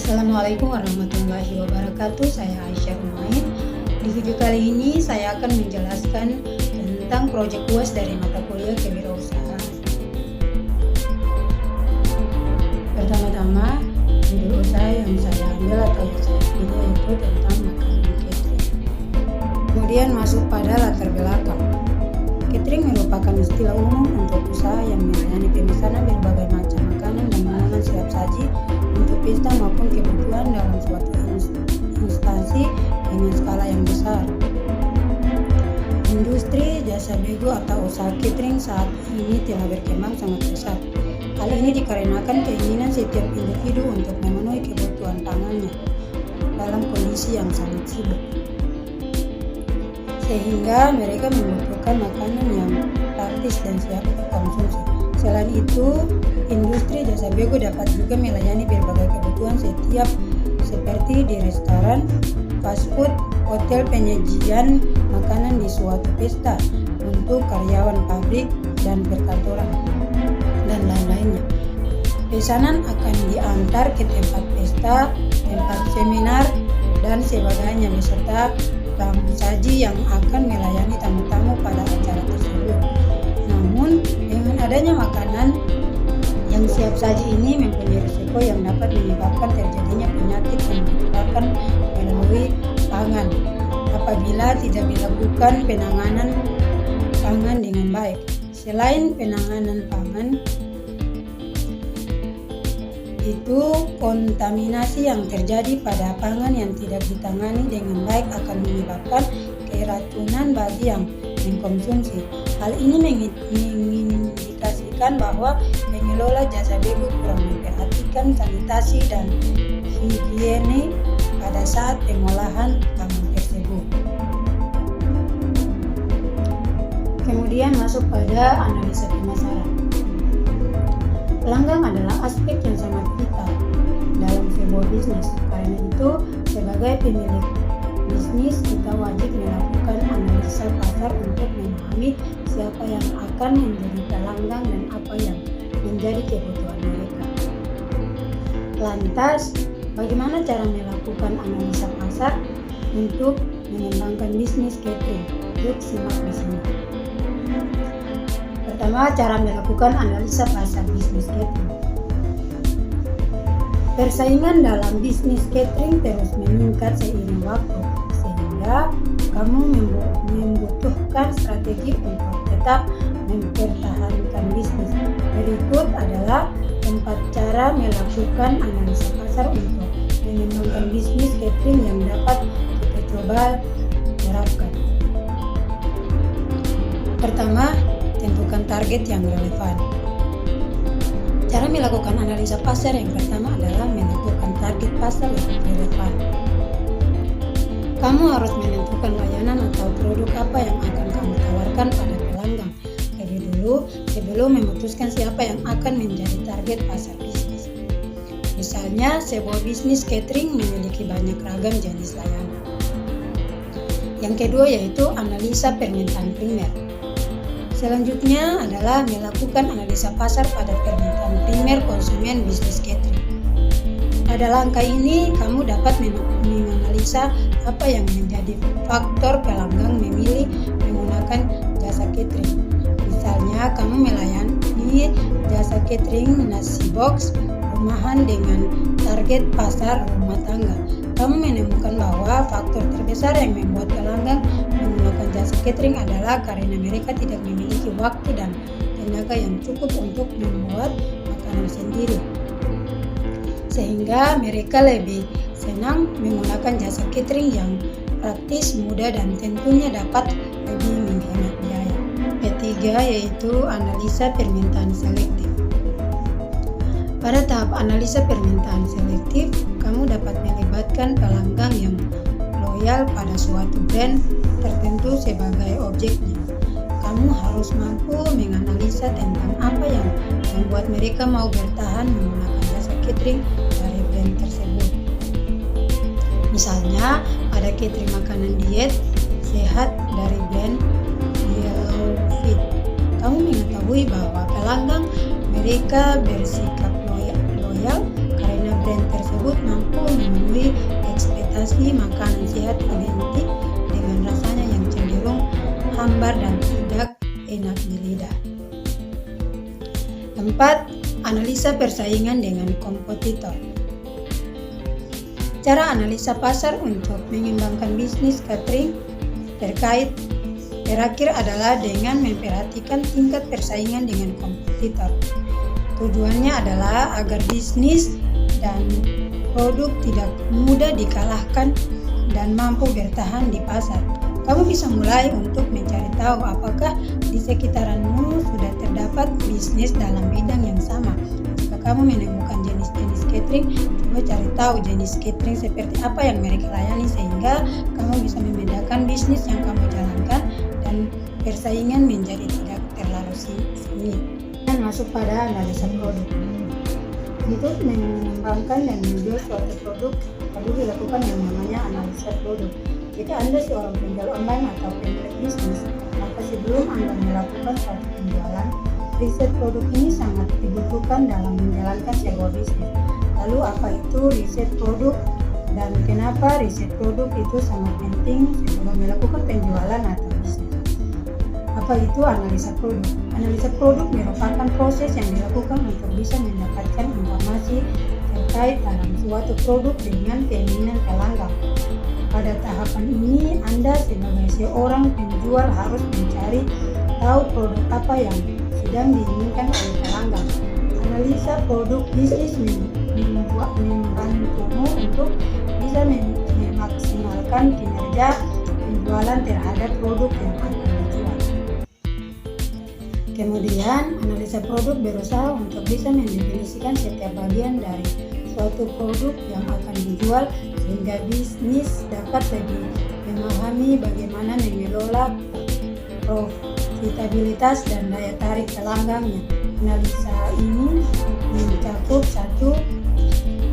Assalamualaikum warahmatullahi wabarakatuh. Saya Aisyah Umain. Di video kali ini saya akan menjelaskan tentang proyek UAS dari mata kuliah kewirausahaan. Pertama-tama, judul usaha yang saya ambil atau yang saya pilih itu tentang makanan catering. Kemudian masuk pada latar belakang. Catering merupakan istilah umum untuk usaha yang melayani pemesanan berbagai macam makanan dan minuman siap saji untuk pesta maupun kebutuhan dalam suatu instansi dengan skala yang besar. Industri jasa bego atau usaha catering saat ini telah berkembang sangat pesat. Hal ini dikarenakan keinginan setiap individu untuk memenuhi kebutuhan pangannya dalam kondisi yang sangat sibuk, sehingga mereka membutuhkan makanan yang praktis dan siap dikonsumsi. Selain itu, industri jasa bego dapat juga melayani berbagai kebutuhan setiap seperti di restoran, fast food, hotel penyajian makanan di suatu pesta untuk karyawan pabrik dan perkantoran, dan lain-lainnya. Pesanan akan diantar ke tempat pesta, tempat seminar, dan sebagainya beserta tamu saji yang akan melayani tamu-tamu pada acara tersebut. Namun, dengan adanya makanan yang siap saji ini mempunyai risiko yang dapat menyebabkan terjadinya penyakit yang ditularkan melalui pangan apabila tidak dilakukan penanganan pangan dengan baik. Selain penanganan pangan, itu kontaminasi yang terjadi pada pangan yang tidak ditangani dengan baik akan menyebabkan keracunan bagi yang mengkonsumsi. Hal ini mengindikasikan bahwa pengelola jasa bego kurang memperhatikan sanitasi dan higiene pada saat pengolahan pangan tersebut. Kemudian masuk pada analisa pemasaran. Pelanggan adalah aspek yang sangat vital dalam sebuah bisnis. Karena itu, sebagai pemilik bisnis, kita wajib melakukan analisa pasar untuk memahami siapa yang akan menjadi pelanggan dan apa yang menjadi kebutuhan mereka. Lantas, bagaimana cara melakukan analisa pasar untuk mengembangkan bisnis catering? Yuk simak di sini. Pertama, cara melakukan analisa pasar bisnis catering. Persaingan dalam bisnis catering terus meningkat seiring waktu, sehingga kamu membutuhkan strategi untuk tetap mempertahankan bisnis. Berikut adalah 4 cara melakukan analisa pasar untuk mengembangkan bisnis catering yang dapat kita coba terapkan. Pertama, tentukan target yang relevan. Cara melakukan analisa pasar yang pertama adalah menentukan target pasar yang relevan. Kamu harus menentukan layanan atau produk apa yang akan kamu tawarkan pada pelanggan lebih dulu sebelum memutuskan siapa yang akan menjadi target pasar bisnis. Misalnya, sebuah bisnis catering memiliki banyak ragam jenis layanan. Yang kedua yaitu analisa permintaan primer. Selanjutnya adalah melakukan analisa pasar pada permintaan primer konsumen bisnis catering. Pada langkah ini, kamu dapat menganalisa apa yang menjadi faktor pelanggan memilih menggunakan jasa catering. Misalnya, kamu melayani jasa catering nasi box rumahan dengan target pasar rumah tangga. Kamu menemukan bahwa faktor terbesar yang membuat pelanggan menggunakan jasa catering adalah karena mereka tidak memiliki waktu dan tenaga yang cukup untuk membuat makanan sendiri, sehingga mereka lebih senang menggunakan jasa catering yang praktis, mudah, dan tentunya dapat lebih menghemat biaya. Ketiga yaitu analisa permintaan selektif. Pada tahap analisa permintaan selektif, kamu dapat melibatkan pelanggan yang loyal pada suatu brand tertentu sebagai objeknya. Kamu harus mampu menganalisa tentang apa yang membuat mereka mau bertahan menggunakan jasa catering dari brand tersebut. Misalnya, ada catering makanan diet sehat dari brand Yellow Fit. Kamu mengetahui bahwa pelanggan mereka bersikap loyal karena brand tersebut mampu memenuhi ekspektasi makanan sehat identik dengan rasanya yang cenderung hambar dan tidak enak di lidah. 4. Analisa persaingan dengan kompetitor. Cara analisa pasar untuk mengembangkan bisnis catering terakhir adalah dengan memperhatikan tingkat persaingan dengan kompetitor. Tujuannya adalah agar bisnis dan produk tidak mudah dikalahkan dan mampu bertahan di pasar. Kamu bisa mulai untuk mencari tahu apakah di sekitaranmu sudah terdapat bisnis dalam bidang yang sama. Jika kamu menemukan jenis-jenis catering, coba cari tahu jenis catering seperti apa yang mereka layani sehingga kamu bisa membedakan bisnis yang kamu jalankan dan persaingan menjadi tidak terlalu sengit. Dan masuk pada analisa produk. Untuk mengembangkan dan menjual suatu produk perlu dilakukan yang namanya analisa produk. Jika Anda seorang penjual online atau pemilik bisnis, maka sebelum Anda melakukan suatu penjualan, riset produk ini sangat dibutuhkan dalam menjalankan sebuah bisnis. Lalu apa itu riset produk dan kenapa riset produk itu sangat penting sebelum melakukan penjualan atau bisnis? Apa itu analisa produk? Analisa produk merupakan proses yang dilakukan untuk bisa mendapatkan informasi terkait dalam suatu produk dengan keinginan pelanggan. Pada tahapan ini, Anda sebagai seorang penjual harus mencari tahu produk apa yang sedang diinginkan oleh pelanggan. Analisa produk bisnis membantumu untuk bisa memaksimalkan kinerja penjualan terhadap produk yang akan dijual. Kemudian, analisa produk berusaha untuk bisa mendefinisikan setiap bagian dari suatu produk yang akan dijual sehingga bisnis dapat lebih memahami bagaimana mengelola profitabilitas dan daya tarik pelanggannya. Analisa ini mencakup 1.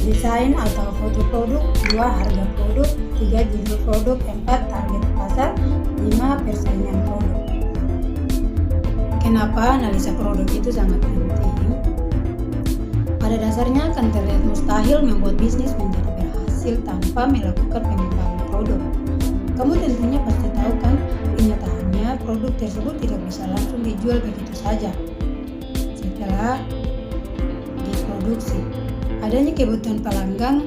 Desain atau foto produk, 2. Harga produk, 3. Judul produk, 4. Target pasar, 5. Persaingan produk. Kenapa analisa produk itu sangat penting? Pada dasarnya akan terlihat mustahil membuat bisnis menjadi berhasil tanpa melakukan pengembangan produk. Kamu tentunya pasti tahu kan, kenyataannya produk tersebut tidak bisa langsung dijual begitu saja setelah diproduksi. Adanya kebutuhan pelanggan,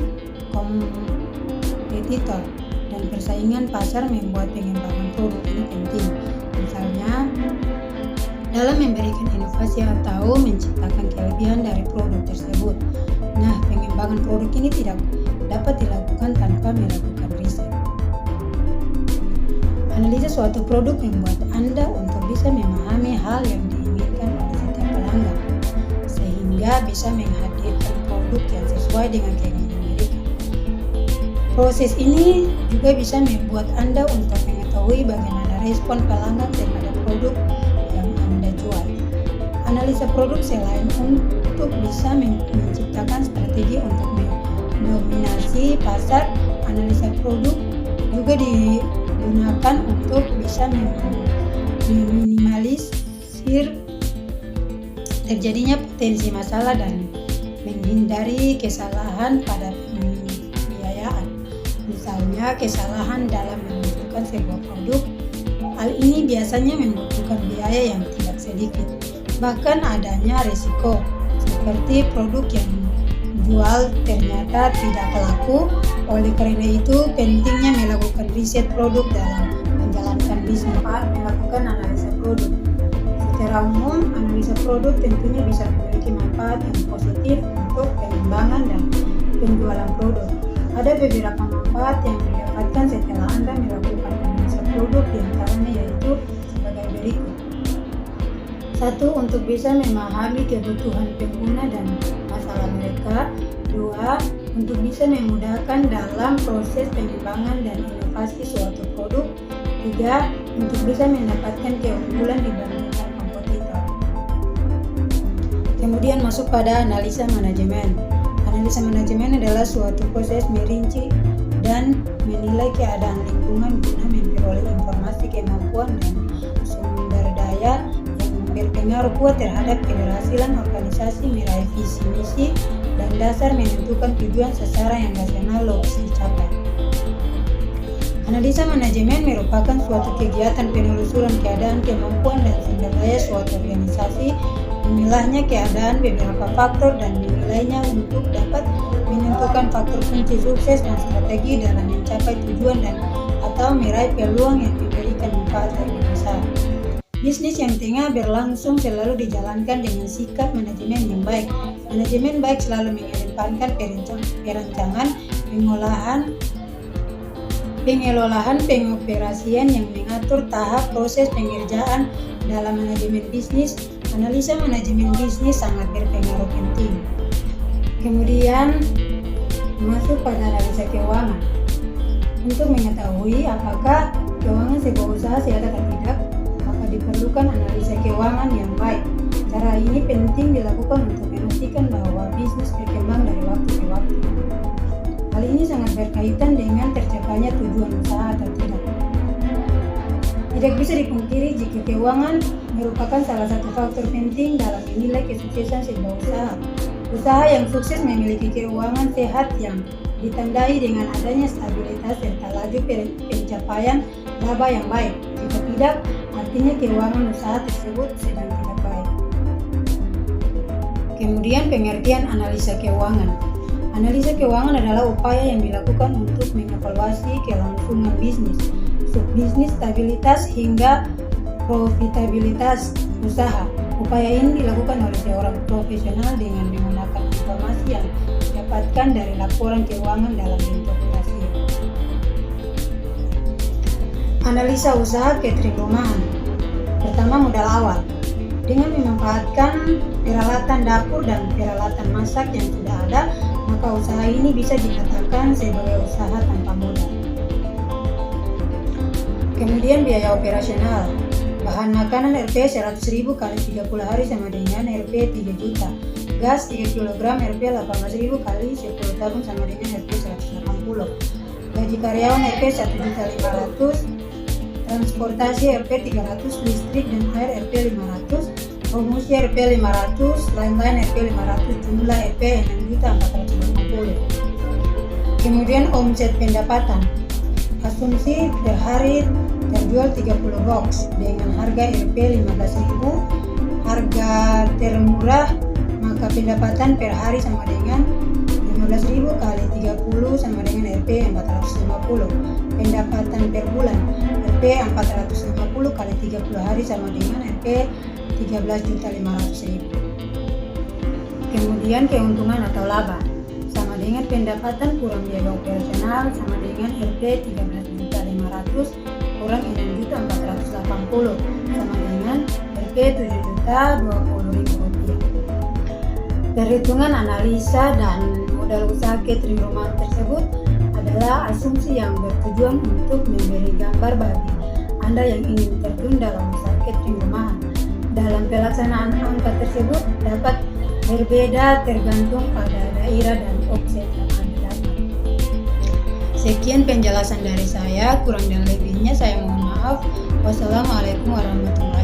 kompetitor, dan persaingan pasar membuat pengembangan produk ini penting. Misalnya, dalam memberikan inovasi atau menciptakan kelebihan dari produk tersebut. Nah, pengembangan produk ini tidak dapat dilakukan tanpa melakukan riset. Analisa suatu produk membuat Anda untuk bisa memahami hal yang diinginkan oleh setiap pelanggan, sehingga bisa menghadirkan produk yang sesuai dengan keinginan mereka. Proses ini juga bisa membuat Anda untuk mengetahui bagaimana respon pelanggan terhadap produk yang Anda jual. Analisa produk selain untuk bisa menciptakan strategi untuk mendominasi pasar, analisa produk juga digunakan untuk bisa meminimalisir terjadinya potensi masalah dan menghindari kesalahan pada pembiayaan. Misalnya kesalahan dalam menunjukkan sebuah produk. Hal ini biasanya membutuhkan biaya yang tidak sedikit. Bahkan adanya risiko, seperti produk yang jual ternyata tidak laku. Oleh karena itu, pentingnya melakukan riset produk dalam menjalankan bisnis. Melakukan analisa produk. Secara umum, analisa produk tentunya bisa memiliki manfaat yang positif untuk pengembangan dan penjualan produk. Ada beberapa manfaat yang didapatkan setelah Anda melakukan analisa produk, diantaranya yaitu sebagai berikut. 1. Untuk bisa memahami kebutuhan pengguna dan masalah mereka. 2. Untuk bisa memudahkan dalam proses pengembangan dan inovasi suatu produk. 3. Untuk bisa mendapatkan keunggulan dibandingkan kompetitor. Kemudian masuk pada analisa manajemen. Analisa manajemen adalah suatu proses merinci dan menilai keadaan lingkungan guna memperoleh informasi, kemampuan, dan sumber daya yang berpengaruh kuat terhadap keberhasilan organisasi meraih visi misi dan dasar menentukan tujuan sasaran yang rasional logis dicapai. Analisa manajemen merupakan suatu kegiatan penelusuran keadaan, kemampuan, dan sumber daya suatu organisasi, memilahnya keadaan beberapa faktor dan menilainya untuk dapat menentukan faktor kunci sukses dan strategi dalam mencapai tujuan dan atau meraih peluang yang memberikan manfaat lebih besar. Bisnis yang tengah berlangsung selalu dijalankan dengan sikap manajemen yang baik. Manajemen baik selalu mengedepankan perencanaan, pengelolaan, pengoperasian yang mengatur tahap proses pengerjaan dalam manajemen bisnis. Analisa manajemen bisnis sangat berpengaruh penting. Kemudian masuk pada analisa keuangan. Untuk mengetahui apakah keuangan sebuah usaha sehat atau tidak, maka diperlukan analisa keuangan yang baik. Cara ini penting dilakukan untuk memastikan bahwa bisnis berkembang dari waktu ke waktu. Hal ini sangat berkaitan dengan tercapainya tujuan usaha atau tidak. Tidak bisa dipungkiri jika keuangan merupakan salah satu faktor penting dalam menilai kesuksesan sebuah usaha. Usaha yang sukses memiliki keuangan sehat yang ditandai dengan adanya stabilitas serta laju pencapaian laba yang baik. Jika tidak, artinya keuangan usaha tersebut sedang tidak baik. Kemudian pengertian analisa keuangan. Analisa keuangan adalah upaya yang dilakukan untuk mengevaluasi kelangsungan bisnis, subbisnis, stabilitas hingga profitabilitas usaha. Upaya ini dilakukan oleh seorang profesional dengan menggunakan informasi yang didapatkan dari laporan keuangan dalam bentuk grafik. Analisa usaha catering rumahan. Pertama, modal awal. Dengan memanfaatkan peralatan dapur dan peralatan masak yang sudah ada, maka usaha ini bisa dikatakan sebagai usaha tanpa modal. Kemudian biaya operasional. Bahan makanan Rp 100.000 kali 30 hari sama dengan Rp 3 juta. Gas 3 kg Rp 18.000 kali 10 tahun sama dengan Rp 180. Gaji karyawan Rp 1.500.000. Transportasi Rp 300, listrik dan air Rp 500, promosi Rp 500, lain-lain Rp 500, jumlah Rp 6.450. Kemudian omset pendapatan. Asumsi per hari terjual 30 box dengan harga Rp 15.000, harga termurah maka pendapatan per hari sama dengan 15.000 kali 30 sama dengan Rp 450. Pendapatan per bulan Rp 450 kali 30 hari sama dengan Rp 13.500.000. Kemudian keuntungan atau laba sama dengan pendapatan kurang biaya operasional sama dengan Rp 13.500 kurang Rp6.480 sama dengan Rp 7.020.000. Perhitungan analisa dan modal usaha catering rumahan tersebut adalah asumsi yang bertujuan untuk memberi gambar bagi Anda yang ingin terjun dalam usaha catering rumahan. Dalam pelaksanaan angka tersebut dapat berbeda tergantung pada daerah dan omset yang Anda dapat. Sekian penjelasan dari saya, kurang dan lebihnya saya mohon maaf. Wassalamualaikum warahmatullahi wabarakatuh.